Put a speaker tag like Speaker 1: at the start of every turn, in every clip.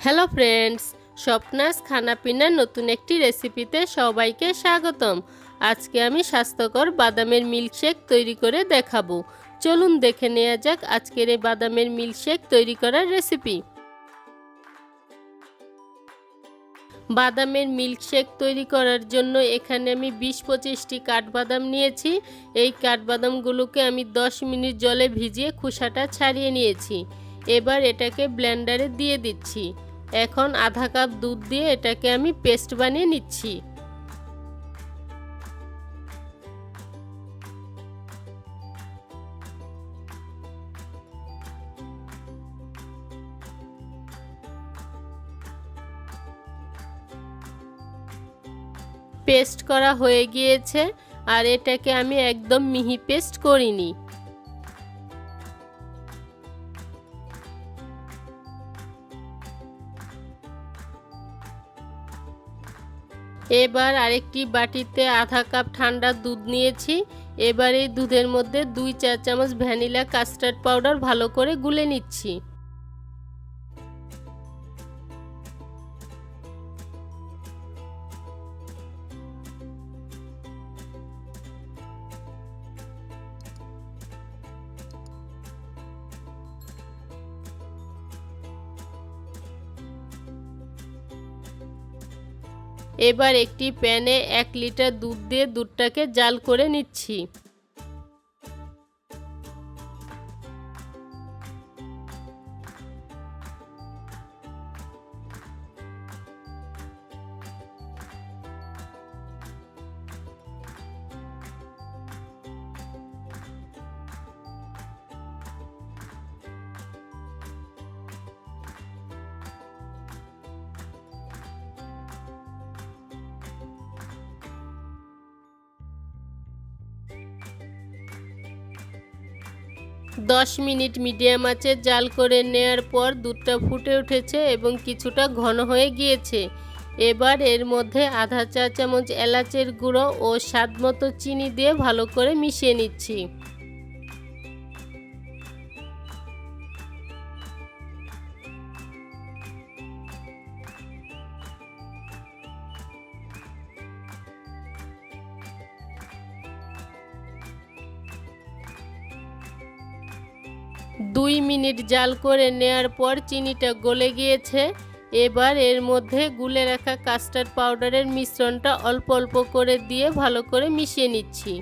Speaker 1: Hello friends, স্বপ্নাস খানাপিনার নতুন একটি রেসিপিতে সবাইকে স্বাগতম। আজকে আমি স্বাস্থ্যকর বাদামের মিল্কশেক তৈরি করে দেখাবো। চলুন দেখে নেওয়া যাক আজকের এই বাদামের মিল্কশেক তৈরি করার রেসিপি। বাদামের মিল্কশেক তৈরি করার জন্য এখানে আমি 20-25টি কাঠবাদাম নিয়েছি। এই কাঠবাদামগুলোকে আমি 10 মিনিট জলে ভিজিয়ে খোসাটা ছাড়িয়ে নিয়েছি। এবার এটাকে ব্লেন্ডারে দিয়ে দিচ্ছি। এখন আধা কাপ দুধ দিয়ে এটাকে আমি পেস্ট বানিয়ে নিচ্ছি। পেস্ট করা হয়ে গিয়েছে, আর এটাকে আমি একদম মিহি পেস্ট করিনি। এবার আরেকটি বাটিতে আধা কাপ ঠান্ডা দুধ নিয়েছি। এবার এই দুধের মধ্যে 2 চা চামচ ভ্যানিলা কাস্টার্ড পাউডার ভালো করে গুলে নিচ্ছি। এবার একটি প্যানে 1 লিটার দুধ দিয়ে দুধটাকে জাল করে নিচ্ছি। দশ মিনিট মিডিয়াম আঁচে জাল করে নেওয়ার পর দুধটা ফুটে উঠেছে এবং কিছুটা ঘন হয়ে গিয়েছে। এবার এর মধ্যে আধা চা চামচ এলাচের গুঁড়ো ও স্বাদমতো চিনি দিয়ে ভালো করে মিশিয়ে নিচ্ছি। দুই মিনিট জাল করে নেওয়ার পর চিনিটা গলে গিয়েছে। এবার এর মধ্যে গুলে রাখা কাস্টার্ড পাউডারের মিশ্রণটা অল্প অল্প করে দিয়ে ভালো করে মিশিয়ে নিচ্ছি।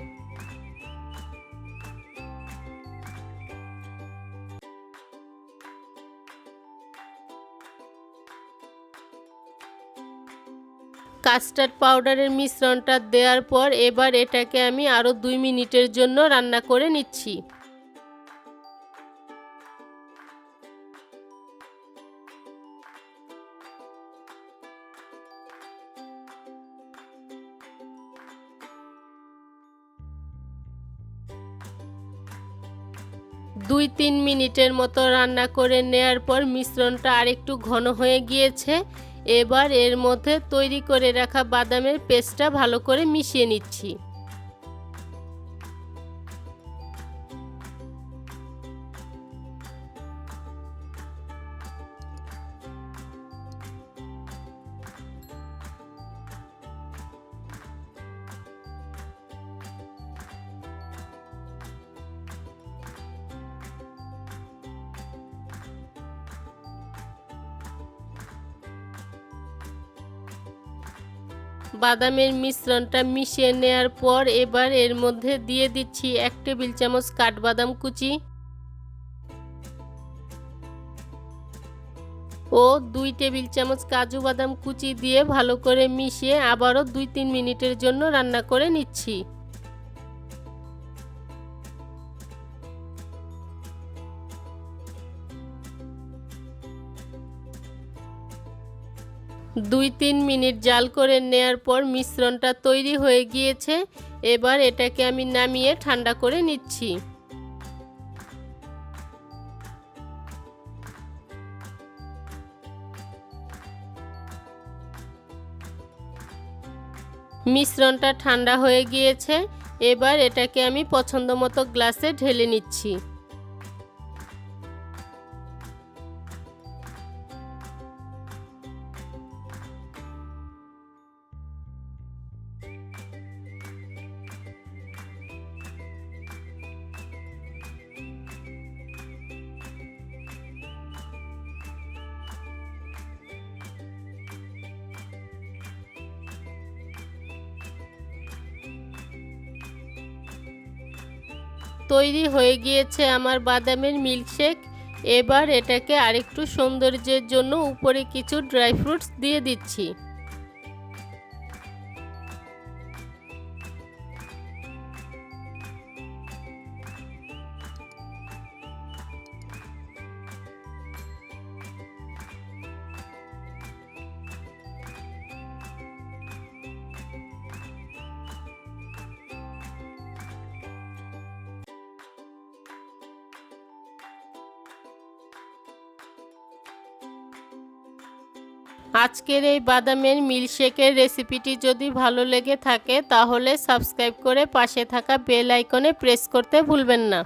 Speaker 1: কাস্টার্ড পাউডারের মিশ্রণটা দেওয়ার পর এবার এটাকে আমি আরও 2 মিনিটের জন্য রান্না করে নিচ্ছি। দুই 3 মিনিটের মতো রান্না করে নেয়ার পর মিশ্রণটা আরেকটু ঘন হয়ে গিয়েছে। এবার এর মধ্যে তৈরি করে রাখা বাদামের পেস্টটা ভালো করে মিশিয়ে নিচ্ছি। বাদামের মিশ্রণটা মিশিয়ে নেওয়ার পর এবার এর মধ্যে দিয়ে দিচ্ছি 1 টেবিল চামচ কাঠবাদাম কুচি ও 2 টেবিল চামচ কাজু বাদাম কুচি দিয়ে ভালো করে মিশিয়ে আবারও 2-3 মিনিটের জন্য রান্না করে নিচ্ছি। দুই 3 মিনিট জাল করে নেয়ার পর মিশ্রণটা তৈরি হয়ে গিয়েছে। এবার এটাকে আমি নামিয়ে ঠান্ডা করে নিচ্ছি। মিশ্রণটা ঠান্ডা হয়ে গিয়েছে। এবার এটাকে আমি পছন্দমতো গ্লাসে ঢেলে নিচ্ছি। তৈরি হয়ে গিয়েছে আমার বাদামের মিল্কশেক। এবার এটাকে আরেকটু সৌন্দর্যের জন্য উপরে কিছু ড্রাই ফ্রুটস দিয়ে দিচ্ছি। আজকের এই বাদামের মিল্কশেকের রেসিপিটি যদি ভালো লেগে থাকে তাহলে সাবস্ক্রাইব করে পাশে থাকা বেল আইকনে প্রেস করতে ভুলবেন না।